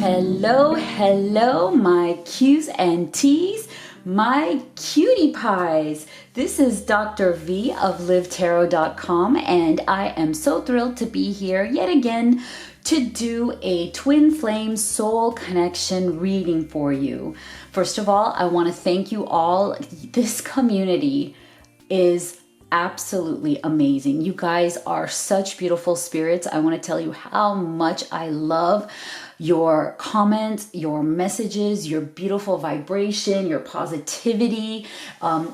Hello, hello, my Q's and T's, my cutie pies. This is Dr. V of livetarot.com, and I am so thrilled to be here yet again to do a twin flame soul connection reading for you. First of all, I want to thank you all. This community is absolutely amazing. You guys are such beautiful spirits. I want to tell you how much I love your comments, your messages, your beautiful vibration, your positivity,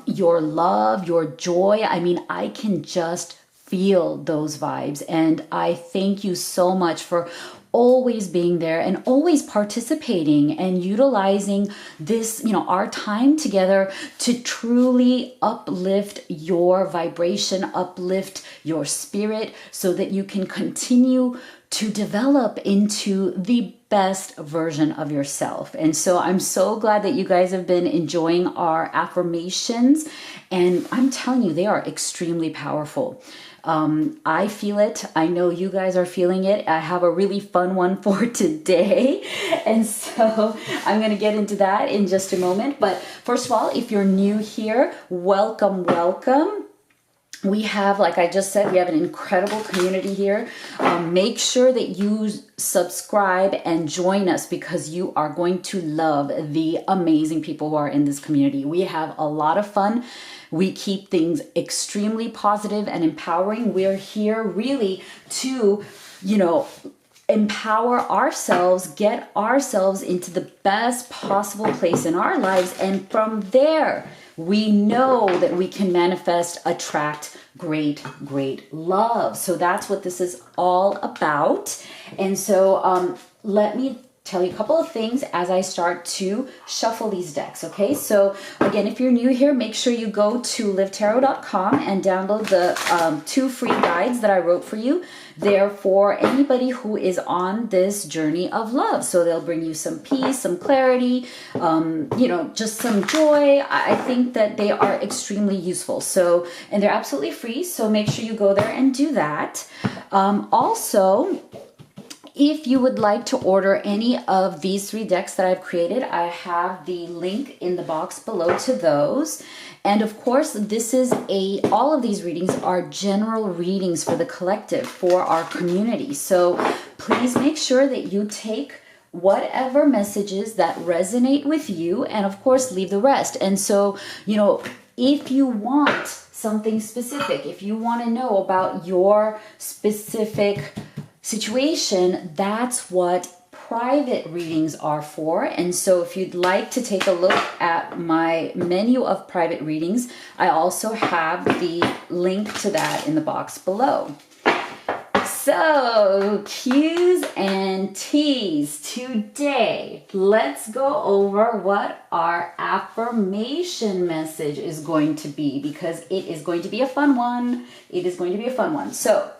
your love, your joy. I mean, I can just feel those vibes, and I thank you so much for always being there and always participating and utilizing this, our time together to truly uplift your vibration, uplift your spirit so that you can continue to develop into the best version of yourself. And so I'm so glad that you guys have been enjoying our affirmations, and I'm telling you, they are extremely powerful. I feel it. I know you guys are feeling it. I have a really fun one for today. And so I'm going to get into that in just a moment. But first of all, if you're new here, welcome, welcome. We have, like I just said, we have an incredible community here. Make sure that you subscribe and join us because you are going to love the amazing people who are in this community. We have a lot of fun. We keep things extremely positive and empowering. We're here really to, empower ourselves, get ourselves into the best possible place in our lives. And from there, we know that we can manifest, attract great love. So that's what this is all about. And so let me tell you a couple of things as I start to shuffle these decks, okay? So again, if you're new here, make sure you go to livetarot.com and download the 2 free guides that I wrote for you. They're for anybody who is on this journey of love. So they'll bring you some peace, some clarity, just some joy. I think that they are extremely useful. So, and they're absolutely free. So make sure you go there and do that. Also, if you would like to order any of these 3 decks that I've created, I have the link in the box below to those. And of course, all of these readings are general readings for the collective, for our community. So please make sure that you take whatever messages that resonate with you and of course leave the rest. And so, if you want something specific, if you want to know about your specific situation, that's what private readings are for. And so if you'd like to take a look at my menu of private readings, I also have the link to that in the box below. So, Q's and T's. Today, let's go over what our affirmation message is going to be, because it is going to be a fun one. It is going to be a fun one. So,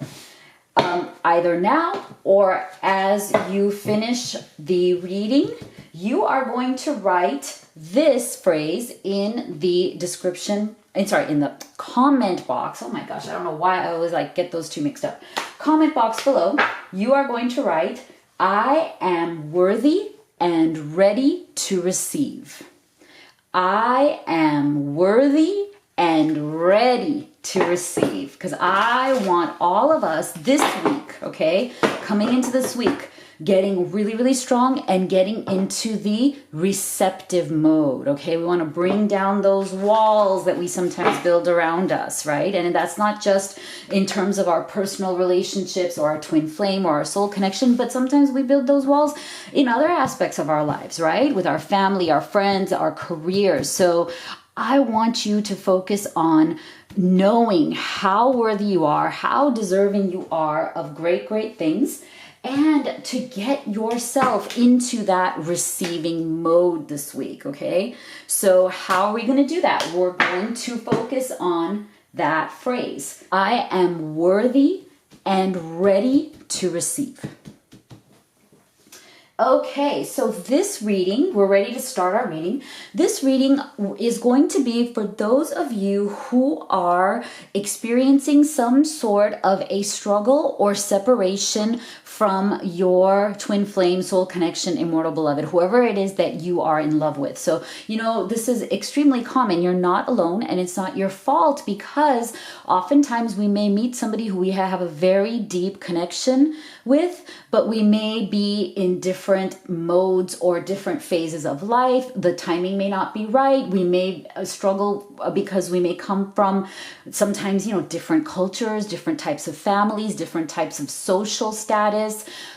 either now or as you finish the reading, you are going to write this phrase in the description, in the comment box. Oh my gosh, I don't know why I always get those two mixed up. Comment box below, you are going to write, I am worthy and ready to receive. I am worthy and ready to receive, because I want all of us this week, okay, coming into this week, getting really strong and getting into the receptive mode, okay? We want to bring down those walls that we sometimes build around us, right? And that's not just in terms of our personal relationships or our twin flame or our soul connection, but sometimes we build those walls in other aspects of our lives, right? With our family, our friends, our careers. So I want you to focus on knowing how worthy you are, how deserving you are of great things, and to get yourself into that receiving mode this week, okay? So how are we going to do that? We're going to focus on that phrase. I am worthy and ready to receive. Okay, so this reading, we're ready to start our reading. This reading is going to be for those of you who are experiencing some sort of a struggle or separation from your twin flame, soul connection, immortal beloved, whoever it is that you are in love with. So, this is extremely common. You're not alone, and it's not your fault, because oftentimes we may meet somebody who we have a very deep connection with, but we may be in different modes or different phases of life. The timing may not be right. We may struggle because we may come from sometimes, different cultures, different types of families, different types of social status.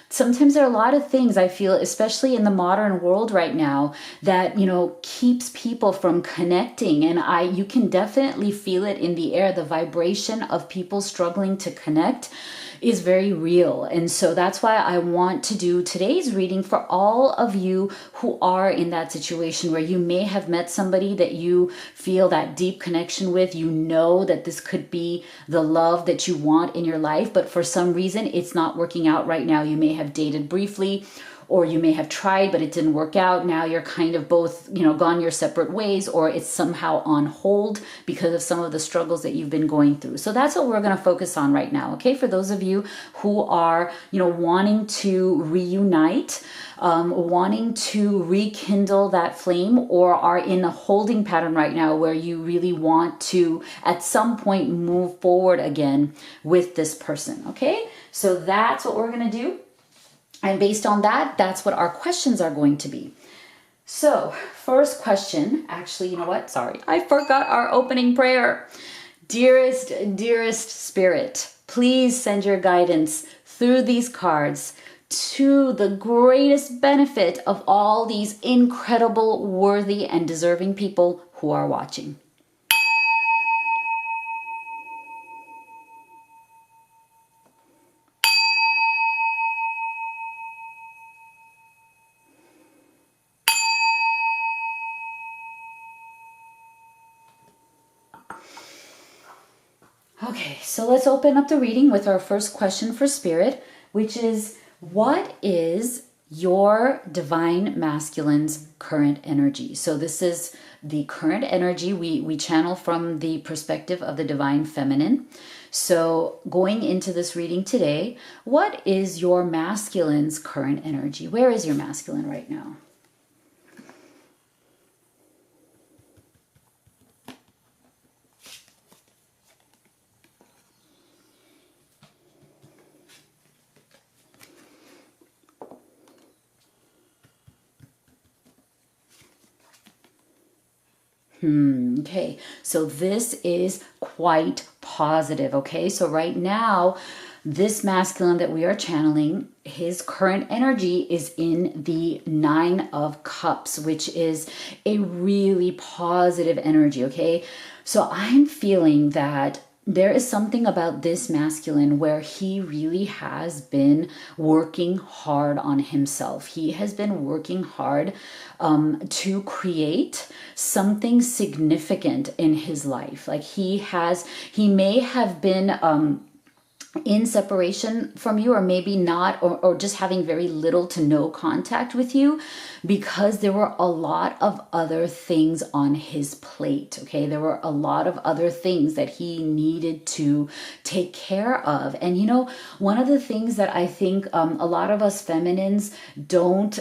Sometimes there are a lot of things, I feel, especially in the modern world right now, that, keeps people from connecting. And you can definitely feel it in the air. The vibration of people struggling to connect is very real. And so that's why I want to do today's reading for all of you who are in that situation where you may have met somebody that you feel that deep connection with. You know that this could be the love that you want in your life, but for some reason it's not working out right now. You may have dated briefly, or you may have tried, but it didn't work out. Now you're kind of both, gone your separate ways, or it's somehow on hold because of some of the struggles that you've been going through. So that's what we're going to focus on right now. Okay. For those of you who are, wanting to reunite, wanting to rekindle that flame, or are in a holding pattern right now where you really want to, at some point, move forward again with this person. Okay. So that's what we're going to do. And based on that, that's what our questions are going to be. So, first question, actually, you know what? Sorry, I forgot our opening prayer. Dearest, dearest Spirit, please send your guidance through these cards to the greatest benefit of all these incredible, worthy, and deserving people who are watching. Okay, so let's open up the reading with our first question for Spirit, which is, what is your divine masculine's current energy? So this is the current energy. We channel from the perspective of the divine feminine. So going into this reading today, what is your masculine's current energy? Where is your masculine right now? Okay, so this is quite positive. Okay, so right now, this masculine that we are channeling, his current energy is in the 9 of Cups, which is a really positive energy. Okay, so I'm feeling that there is something about this masculine where he really has been working hard on himself. He has been working hard to create something significant in his life. Like he may have been in separation from you, or maybe not, or just having very little to no contact with you, because there were a lot of other things on his plate. Okay, there were a lot of other things that he needed to take care of. And one of the things that I think a lot of us feminines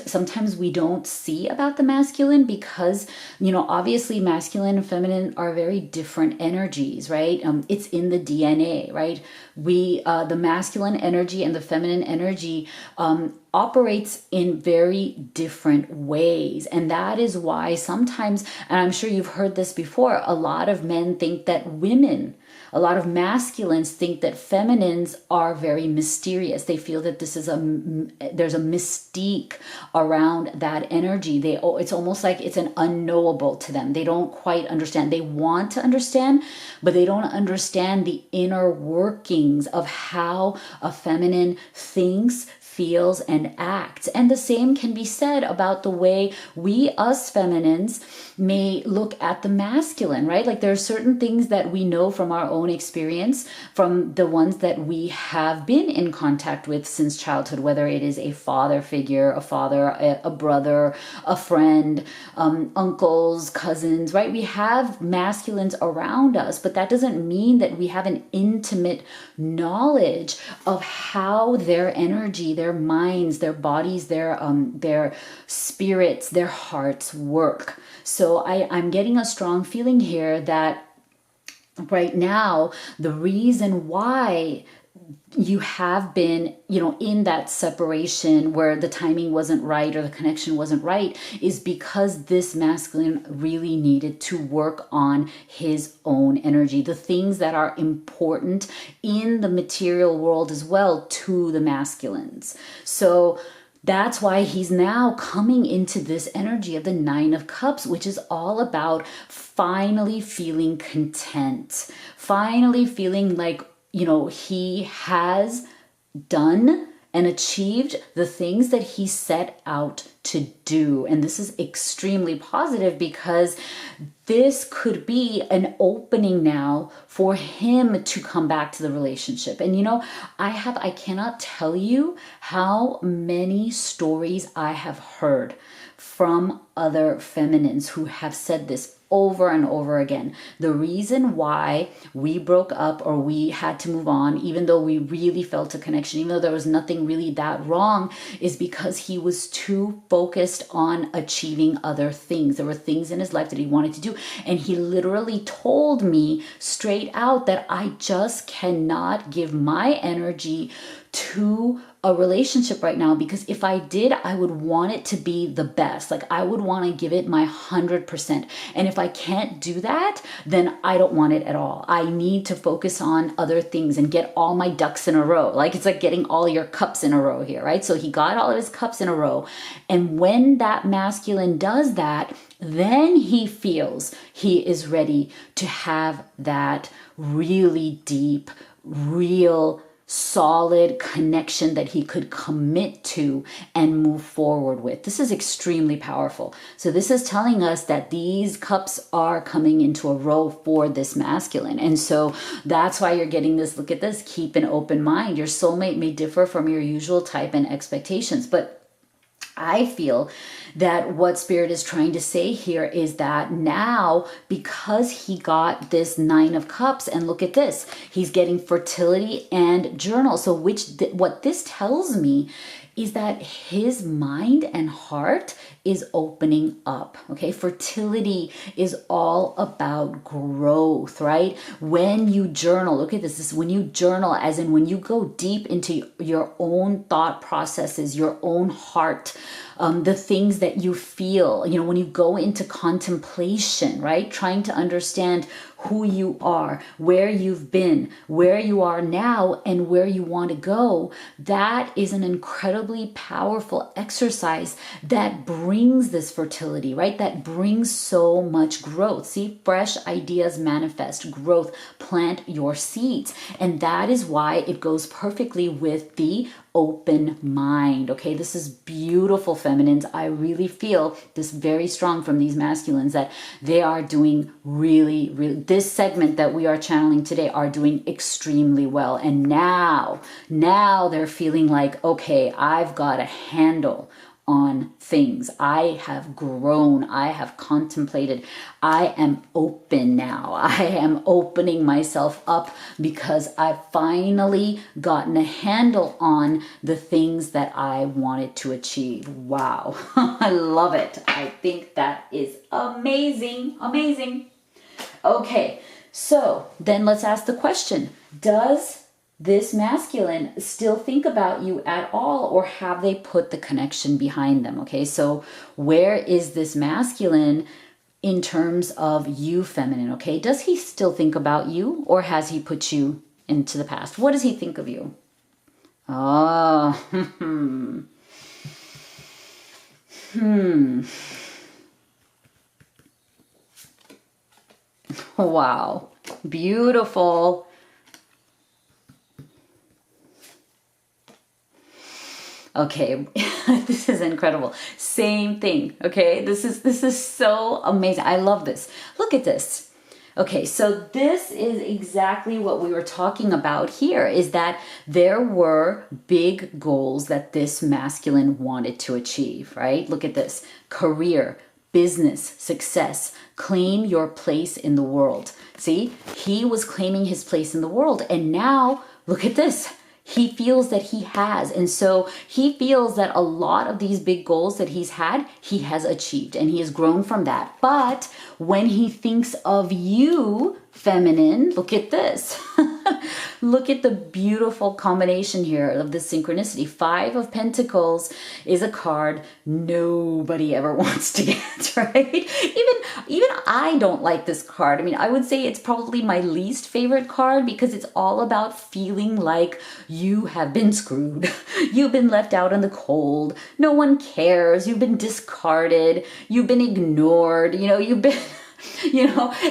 sometimes we don't see about the masculine, because obviously masculine and feminine are very different energies, right? It's in the DNA, right? The masculine energy and the feminine energy operates in very different ways. And that is why sometimes, and I'm sure you've heard this before, a lot of men think that a lot of masculines think that feminines are very mysterious. They feel that there's a mystique around that energy. It's almost like it's an unknowable to them. They don't quite understand. They want to understand, but they don't understand the inner workings of how a feminine thinks, feels, and acts. And the same can be said about the way we, us feminines, may look at the masculine, right? Like there are certain things that we know from our own experience, from the ones that we have been in contact with since childhood, whether it is a father figure, a brother, a friend, uncles, cousins, right? We have masculines around us, but that doesn't mean that we have an intimate knowledge of how their energy, their minds, their bodies, their spirits, their hearts work. So I'm getting a strong feeling here that right now, the reason why you have been, in that separation where the timing wasn't right or the connection wasn't right is because this masculine really needed to work on his own energy, the things that are important in the material world as well to the masculines. So that's why he's now coming into this energy of the Nine of Cups, which is all about finally feeling content, finally feeling like, he has done and achieved the things that he set out to do. And this is extremely positive because this could be an opening now for him to come back to the relationship. And I cannot tell you how many stories I have heard from other feminines who have said this over and over again. The reason why we broke up or we had to move on, even though we really felt a connection, even though there was nothing really that wrong, is because he was too focused on achieving other things. There were things in his life that he wanted to do. And he literally told me straight out that I just cannot give my energy to a relationship right now, because if I did, I would want it to be the best. Like I would want to give it my 100%. And if I can't do that, then I don't want it at all. I need to focus on other things and get all my ducks in a row. Like it's like getting all your cups in a row here, right? So he got all of his cups in a row. And when that masculine does that, then he feels he is ready to have that really deep, real, solid connection that he could commit to and move forward with. This is extremely powerful. So this is telling us that these cups are coming into a row for this masculine. And so that's why you're getting this. Look at this. Keep an open mind. Your soulmate may differ from your usual type and expectations, but I feel that what Spirit is trying to say here is that now, because he got this Nine of Cups, and look at this, he's getting fertility and journal. So what this tells me is that his mind and heart is opening up, okay? Fertility is all about growth, right? When you journal, look at this, this is when you journal, as in when you go deep into your own thought processes, your own heart, the things that you feel, when you go into contemplation, right? Trying to understand who you are, where you've been, where you are now, and where you want to go. That is an incredibly powerful exercise that brings this fertility, right? That brings so much growth. See, fresh ideas manifest, growth, plant your seeds. And that is why it goes perfectly with the open mind. Okay, this is beautiful, feminines. I really feel this very strong from these masculines that they are doing really, this segment that we are channeling today are doing extremely well. And now they're feeling like, okay, I've got a handle on things. I have grown. I have contemplated. I am open now. I am opening myself up because I've finally gotten a handle on the things that I wanted to achieve. Wow. I love it. I think that is amazing. Amazing. Okay. So then let's ask the question, does this masculine still think about you at all, or have they put the connection behind them? Okay, so where is this masculine in terms of you, feminine? Okay, does he still think about you, or has he put you into the past? What does he think of you? Oh, wow, beautiful. Okay, this is incredible. Same thing, okay? This is so amazing. I love this. Look at this. Okay, so this is exactly what we were talking about here, is that there were big goals that this masculine wanted to achieve, right? Look at this. Career, business, success, claim your place in the world. See, he was claiming his place in the world, and now look at this. He feels that he has. And so he feels that a lot of these big goals that he's had, he has achieved and he has grown from that. But when he thinks of you, feminine, look at this. Look at the beautiful combination here of the synchronicity. 5 of Pentacles is a card nobody ever wants to get, right? Even I don't like this card. I mean, I would say it's probably my least favorite card because it's all about feeling like you have been screwed. You've been left out in the cold. No one cares. You've been discarded. You've been ignored. You've been...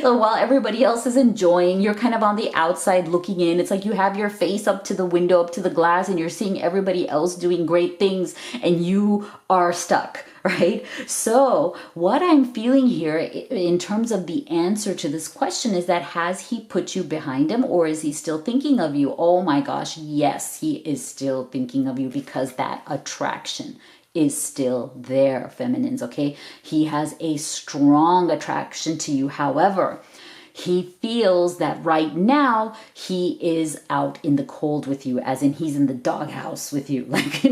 while everybody else is enjoying, you're kind of on the outside looking in. It's like you have your face up to the window, up to the glass, and you're seeing everybody else doing great things and you are stuck, right? So what I'm feeling here in terms of the answer to this question is that, has he put you behind him, or is he still thinking of you? Oh my gosh, yes, he is still thinking of you, because that attraction is still there, feminines, okay? He has a strong attraction to you. However, he feels that right now he is out in the cold with you, as in he's in the doghouse with you. Like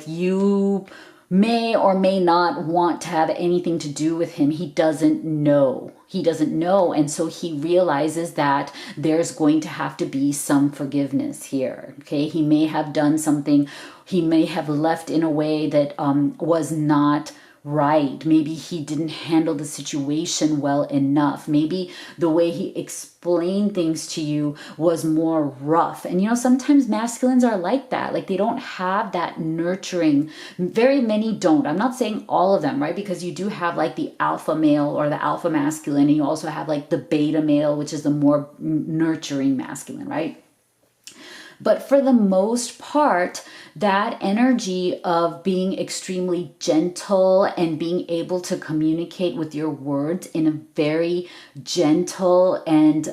you may or may not want to have anything to do with him. He doesn't know. And so he realizes that there's going to have to be some forgiveness here. Okay. He may have done something. He may have left in a way that was not right. Maybe he didn't handle the situation well enough. Maybe the way he explained things to you was more rough. And sometimes masculines are like that. Like, they don't have that nurturing. Very many don't. I'm not saying all of them, right? Because you do have like the alpha male or the alpha masculine, and you also have like the beta male, which is the more nurturing masculine, right? But for the most part, that energy of being extremely gentle and being able to communicate with your words in a very gentle and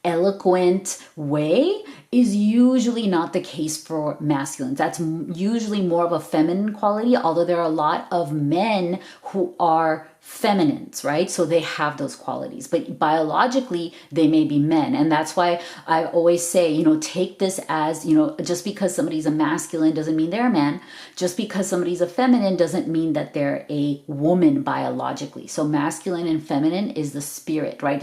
eloquent way is usually not the case for masculines. That's usually more of a feminine quality, although there are a lot of men who are feminines, right? So they have those qualities, but biologically they may be men. And that's why I always say, take this as, just because somebody's a masculine doesn't mean they're a man. Just because somebody's a feminine doesn't mean that they're a woman biologically. So masculine and feminine is the spirit, right?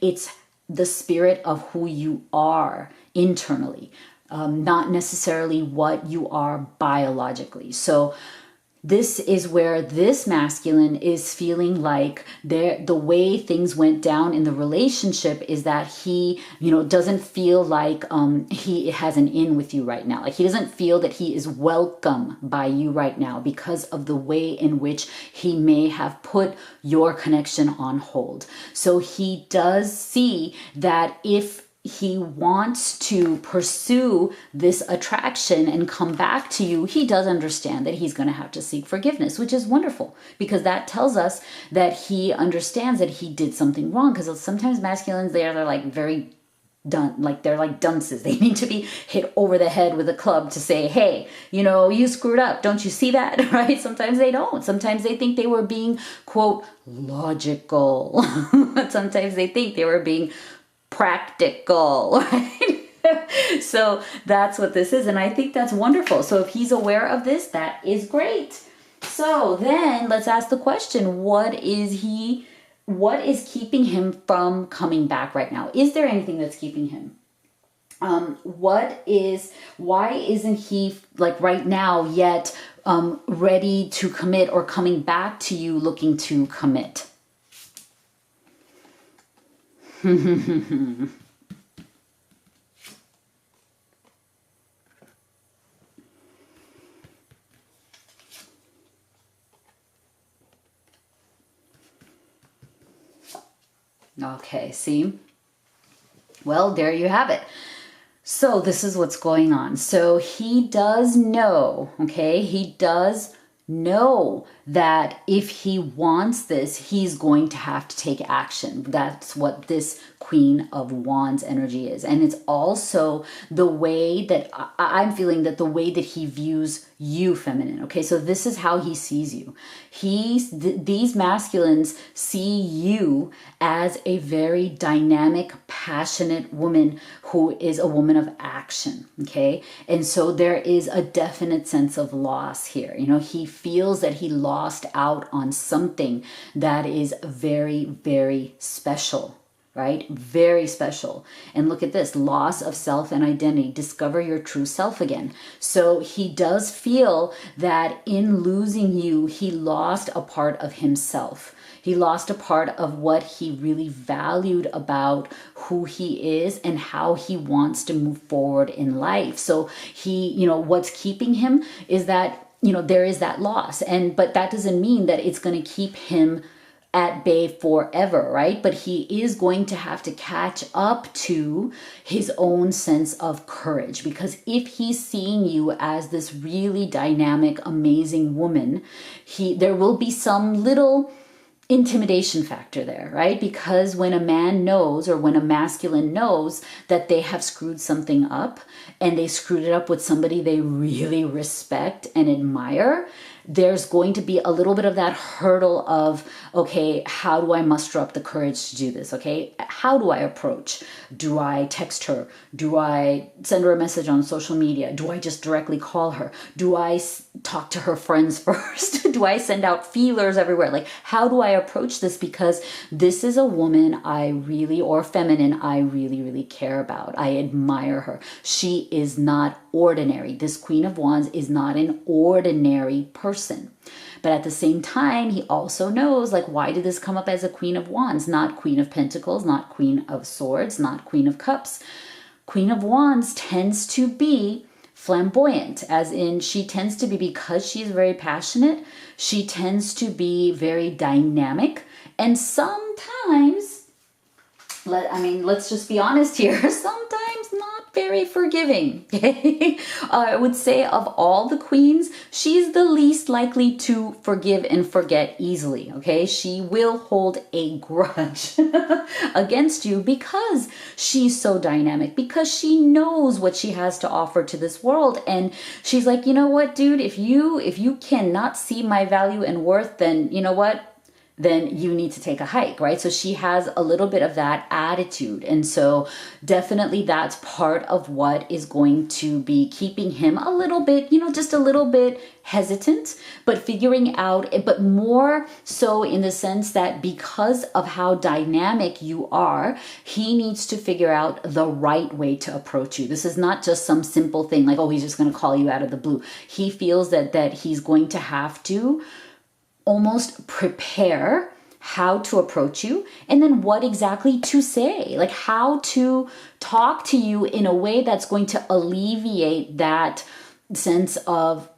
It's the spirit of who you are internally, not necessarily what you are biologically. So this is where this masculine is feeling like the way things went down in the relationship is that he, doesn't feel like he has an in with you right now. Like, he doesn't feel that he is welcome by you right now because of the way in which he may have put your connection on hold. So he does see that if he wants to pursue this attraction and come back to you, he does understand that he's going to have to seek forgiveness, which is wonderful, because that tells us that he understands that he did something wrong. Because sometimes masculines, they're like very done, like they're like dunces. They need to be hit over the head with a club to say, hey, you screwed up. Don't you see that? Right? Sometimes they don't. Sometimes they think they were being, quote, logical. But sometimes they think they were being practical, right? So that's what this is, and I think that's wonderful. So if he's aware of this, that is great. So then let's ask the question, what is keeping him from coming back right now? Is there anything that's keeping him? Why isn't he, like, right now yet ready to commit, or coming back to you looking to commit? Okay, see? Well, there you have it. So this is what's going on. So he does know, okay? He does know that if he wants this, he's going to have to take action. That's what this Queen of Wands energy is. And it's also the way that I'm feeling, that the way that he views you, feminine. Okay, so this is how he sees you. These masculines see you as a very dynamic, passionate woman who is a woman of action. Okay, and so there is a definite sense of loss here. You know, he feels that he lost out on something that is very, very special. Right? Very special. And look at this, loss of self and identity. Discover your true self again. So he does feel that in losing you, he lost a part of himself. He lost a part of what he really valued about who he is and how he wants to move forward in life. So he, you know, what's keeping him is that, you know, there is that loss. But that doesn't mean that it's going to keep him at bay forever, right? But he is going to have to catch up to his own sense of courage, because if he's seeing you as this really dynamic, amazing woman, there will be some little intimidation factor there, right? Because when a man knows, or when a masculine knows that they have screwed something up, and they screwed it up with somebody they really respect and admire, there's going to be a little bit of that hurdle of, okay, how do I muster up the courage to do this? Okay, how do I approach? Do I text her? Do I send her a message on social media? Do I just directly call her? Do I talk to her friends first? Do I send out feelers everywhere? Like, how do I approach this? Because this is a woman or feminine, I really, really care about. I admire her. She is not ordinary. This Queen of Wands is not an ordinary person. But at the same time, he also knows, like, why did this come up as a Queen of Wands? Not Queen of Pentacles, not Queen of Swords, not Queen of Cups. Queen of Wands tends to be flamboyant, as in she tends to be, because she's very passionate, she tends to be very dynamic, and sometimes, let's just be honest here, sometimes not very forgiving. I would say of all the queens, she's the least likely to forgive and forget easily. Okay, she will hold a grudge against you because she's so dynamic, because she knows what she has to offer to this world, and she's like, you know what, dude, if you cannot see my value and worth, then you know what, then you need to take a hike, right? So she has a little bit of that attitude. And so definitely that's part of what is going to be keeping him a little bit, just a little bit hesitant, but figuring out, but more so in the sense that because of how dynamic you are, he needs to figure out the right way to approach you. This is not just some simple thing like, oh, he's just going to call you out of the blue. He feels that he's going to have to almost prepare how to approach you, and then what exactly to say, like how to talk to you in a way that's going to alleviate that sense of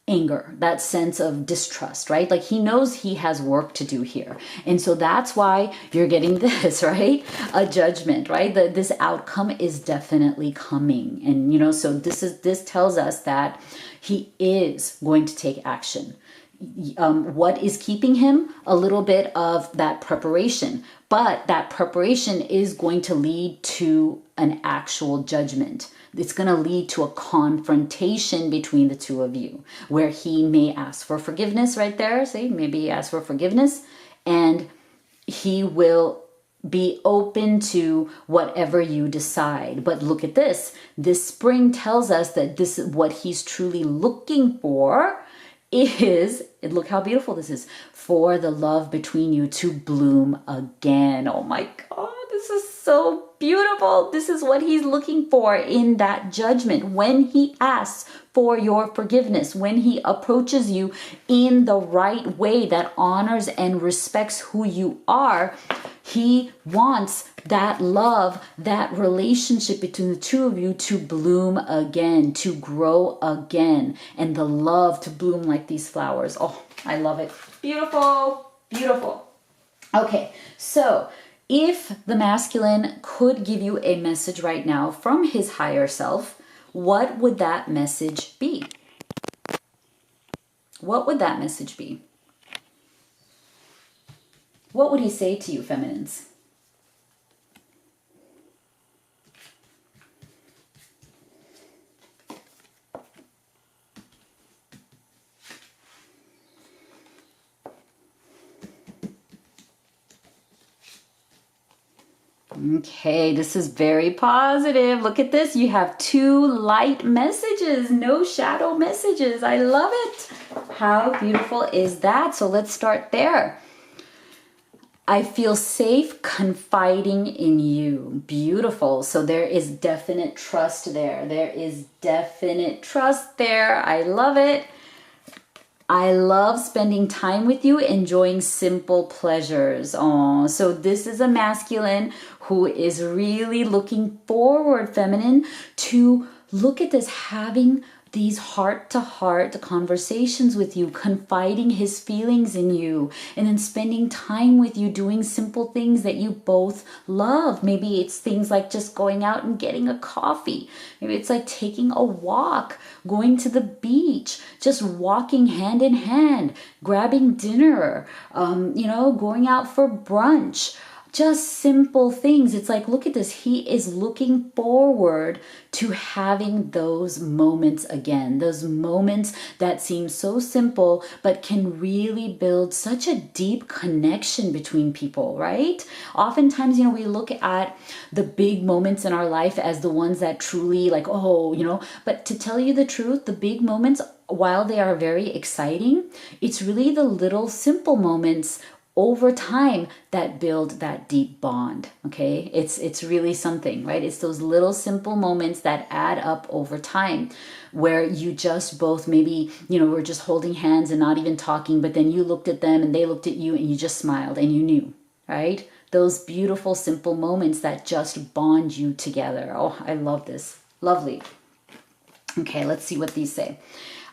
anger, that sense of distrust, right? Like he knows he has work to do here. And so that's why you're getting this, right? A judgment, right? This outcome is definitely coming. And, so this tells us that he is going to take action. What is keeping him? A little bit of that preparation, but that preparation is going to lead to an actual judgment. It's going to lead to a confrontation between the two of you, where he may ask for forgiveness right there. See, maybe he asks for forgiveness, and he will be open to whatever you decide. But look at this. This spring tells us that this is what he's truly looking for, is, look how beautiful this is, for the love between you to bloom again. Oh my God, this is so beautiful. This is what he's looking for in that judgment. When he asks for your forgiveness, when he approaches you in the right way that honors and respects who you are, he wants that love, that relationship between the two of you to bloom again, to grow again, and the love to bloom like these flowers. Oh, I love it. Beautiful, beautiful. Okay, so If the masculine could give you a message right now from his higher self, what would that message be? What would that message be? What would he say to you, feminines? Okay, this is very positive. Look at this. You have 2 light messages, no shadow messages. I love it. How beautiful is that? So let's start there. I feel safe confiding in you. Beautiful. So there is definite trust there. There is definite trust there. I love it. I love spending time with you, enjoying simple pleasures. Oh, so this is a masculine who is really looking forward, feminine, to look at this, having these heart-to-heart conversations with you, confiding his feelings in you, and then spending time with you doing simple things that you both love. Maybe it's things like just going out and getting a coffee. Maybe it's like taking a walk, going to the beach, just walking hand in hand, grabbing dinner, going out for brunch. Just simple things. It's like, look at this. He is looking forward to having those moments again. Those moments that seem so simple, but can really build such a deep connection between people, right? Oftentimes, we look at the big moments in our life as the ones that truly but to tell you the truth, the big moments, while they are very exciting, it's really the little simple moments over time that build that deep bond. Okay, it's really something, right? It's those little simple moments that add up over time, where you just both maybe were just holding hands and not even talking, but then you looked at them and they looked at you and you just smiled and you knew, right? Those beautiful simple moments that just bond you together. Oh, I love this. Lovely. Okay, let's see what these say.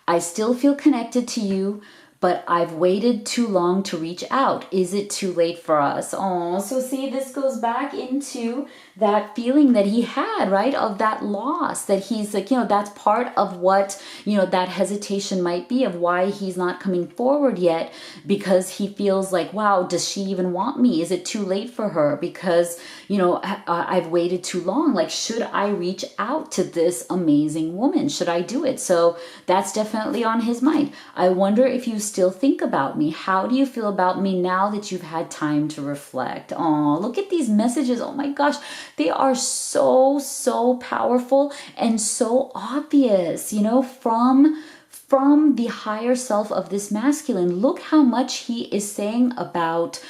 I still feel connected to you, but I've waited too long to reach out. Is it too late for us? Oh, so see, this goes back into that feeling that he had, right? Of that loss, that he's like, that's part of what, that hesitation might be of why he's not coming forward yet, because he feels like, wow, does she even want me? Is it too late for her? Because, I've waited too long. Like, should I reach out to this amazing woman? Should I do it? So that's definitely on his mind. I wonder if you still think about me. How do you feel about me now that you've had time to reflect? Oh, look at these messages. Oh my gosh, they are so, so powerful and so obvious, from the higher self of this masculine. Look how much he is saying about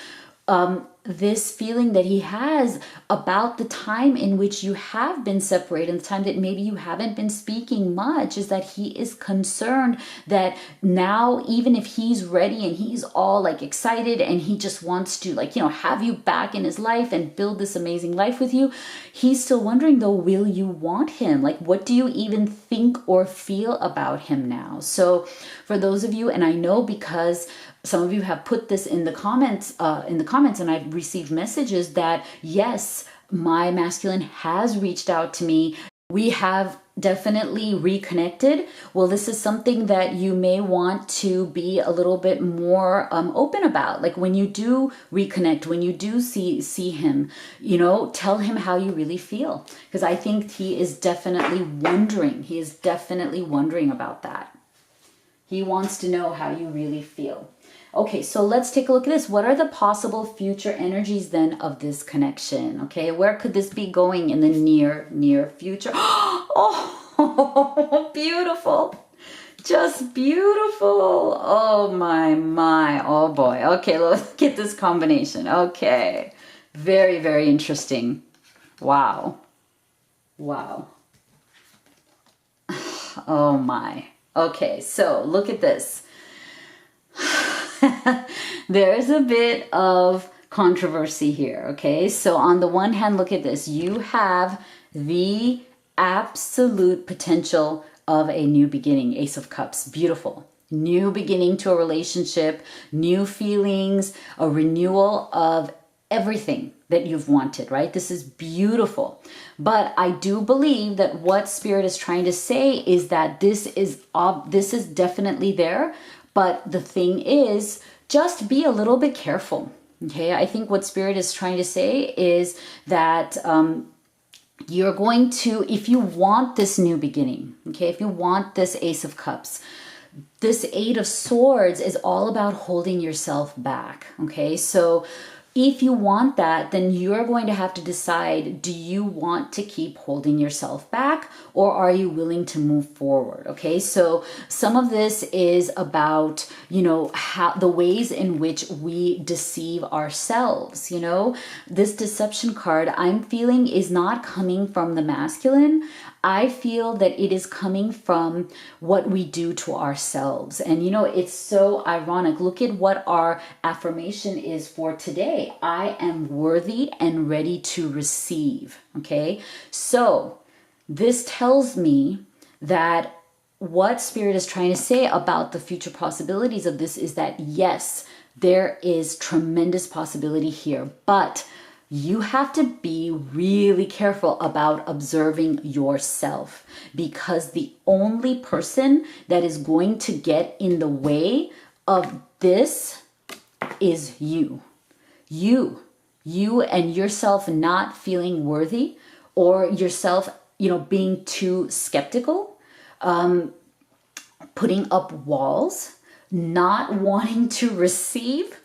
this feeling that he has about the time in which you have been separated, the time that maybe you haven't been speaking much, is that he is concerned that now, even if he's ready and he's all like excited and he just wants to have you back in his life and build this amazing life with you, he's still wondering though, will you want him? Like, what do you even think or feel about him now? So for those of you, and I know because some of you have put this in the comments, and I've received messages that, yes, my masculine has reached out to me. We have definitely reconnected. Well, this is something that you may want to be a little bit more open about. Like, when you do reconnect, when you do see him, tell him how you really feel. Because I think he is definitely wondering. He is definitely wondering about that. He wants to know how you really feel. Okay, so let's take a look at this. What are the possible future energies then of this connection? Okay, where could this be going in the near future? Oh, beautiful. Just beautiful. Oh my. Oh boy. Okay, let's get this combination. Okay. Very, very interesting. Wow. Oh my. Okay, so look at this. There's a bit of controversy here, okay? So on the one hand, look at this. You have the absolute potential of a new beginning. Ace of Cups. Beautiful. New beginning to a relationship, new feelings, a renewal of everything that you've wanted, right? This is beautiful. But I do believe that what Spirit is trying to say is that this is definitely there. But the thing is, just be a little bit careful. Okay, I think what Spirit is trying to say is that you're going to, if you want this new beginning, okay, if you want this Ace of Cups, this Eight of Swords is all about holding yourself back, okay? So if you want that, then you're going to have to decide, do you want to keep holding yourself back, or are you willing to move forward? Okay, so some of this is about, how the ways in which we deceive ourselves. This deception card I'm feeling is not coming from the masculine. I feel that it is coming from what we do to ourselves. And it's so ironic. Look at what our affirmation is for today. I am worthy and ready to receive. Okay. So this tells me that what Spirit is trying to say about the future possibilities of this is that, yes, there is tremendous possibility here, but you have to be really careful about observing yourself, because the only person that is going to get in the way of this is you. You and yourself not feeling worthy, or yourself, being too skeptical, putting up walls, not wanting to receive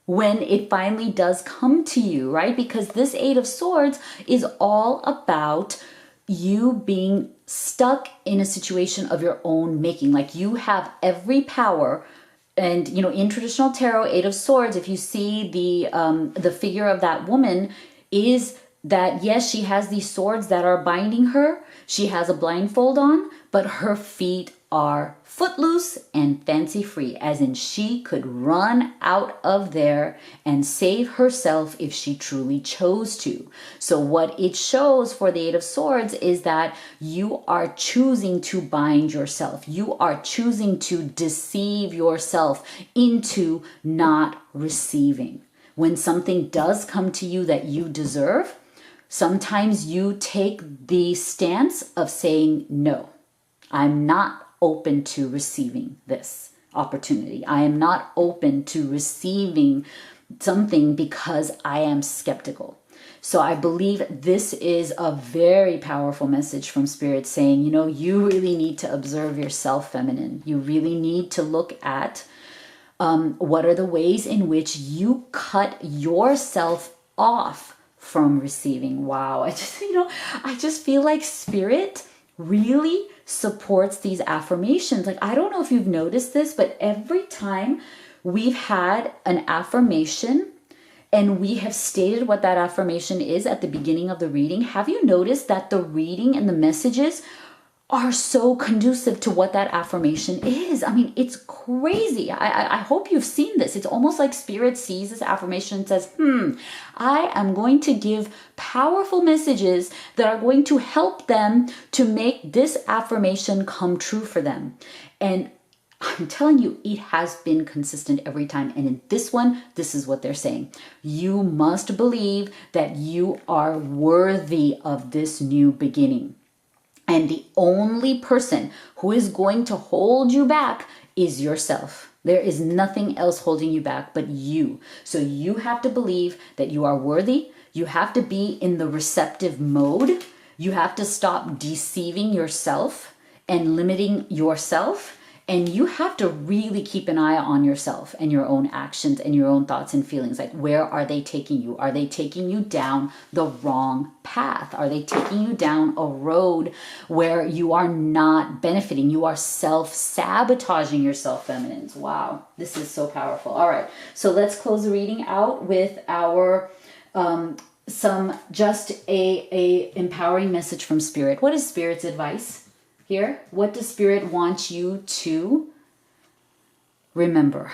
when it finally does come to you, right? Because this Eight of Swords is all about you being stuck in a situation of your own making. Like, you have every power. And, in traditional tarot, Eight of Swords, if you see the figure of that woman, is that, yes, she has these swords that are binding her. She has a blindfold on, but her feet are footloose and fancy free, as in she could run out of there and save herself if she truly chose to. So what it shows for the Eight of Swords is that you are choosing to bind yourself. You are choosing to deceive yourself into not receiving. When something does come to you that you deserve, sometimes you take the stance of saying, no, I'm not open to receiving this opportunity. I am not open to receiving something because I am skeptical. So I believe this is a very powerful message from Spirit saying, you really need to observe yourself, feminine. You really need to look at what are the ways in which you cut yourself off from receiving. Wow. I just feel like Spirit really supports these affirmations. Like, I don't know if you've noticed this, but every time we've had an affirmation and we have stated what that affirmation is at the beginning of the reading, have you noticed that the reading and the messages are so conducive to what that affirmation is? I mean, it's crazy. I hope you've seen this. It's almost like Spirit sees this affirmation and says, I am going to give powerful messages that are going to help them to make this affirmation come true for them. And I'm telling you, it has been consistent every time. And in this one, this is what they're saying. You must believe that you are worthy of this new beginning. And the only person who is going to hold you back is yourself. There is nothing else holding you back but you. So you have to believe that you are worthy. You have to be in the receptive mode. You have to stop deceiving yourself and limiting yourself. And you have to really keep an eye on yourself and your own actions and your own thoughts and feelings. Like, where are they taking you? Are they taking you down the wrong path? Are they taking you down a road where you are not benefiting? You are self-sabotaging yourself, feminines. Wow, this is so powerful. All right, so let's close the reading out with our just a empowering message from Spirit. What is Spirit's advice here? What does Spirit want you to remember?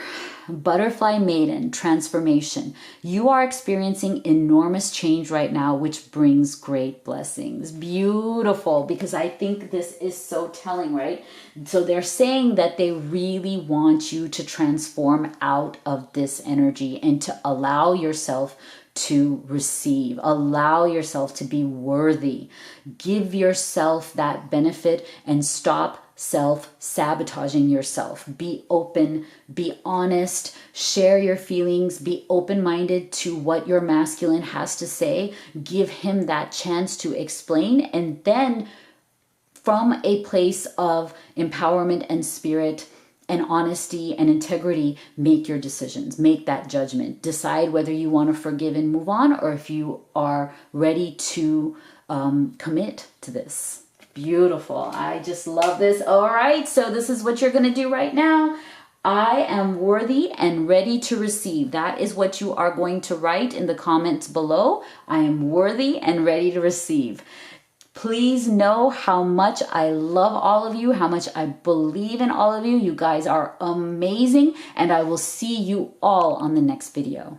Butterfly maiden, transformation. You are experiencing enormous change right now, which brings great blessings. Beautiful, because I think this is so telling, right? So they're saying that they really want you to transform out of this energy and to allow yourself to receive. Allow yourself to be worthy. Give yourself that benefit and stop self-sabotaging yourself. Be open, be honest, share your feelings, be open-minded to what your masculine has to say. Give him that chance to explain, and then from a place of empowerment and spirit and honesty and integrity, make your decisions, make that judgment, decide whether you want to forgive and move on, or if you are ready to commit to this. Beautiful. I just love this. All right, so this is what you're going to do right now. I am worthy and ready to receive. That is what you are going to write in the comments below. I am worthy and ready to receive. Please know how much I love all of you, how much I believe in all of you. You guys are amazing, and I will see you all on the next video.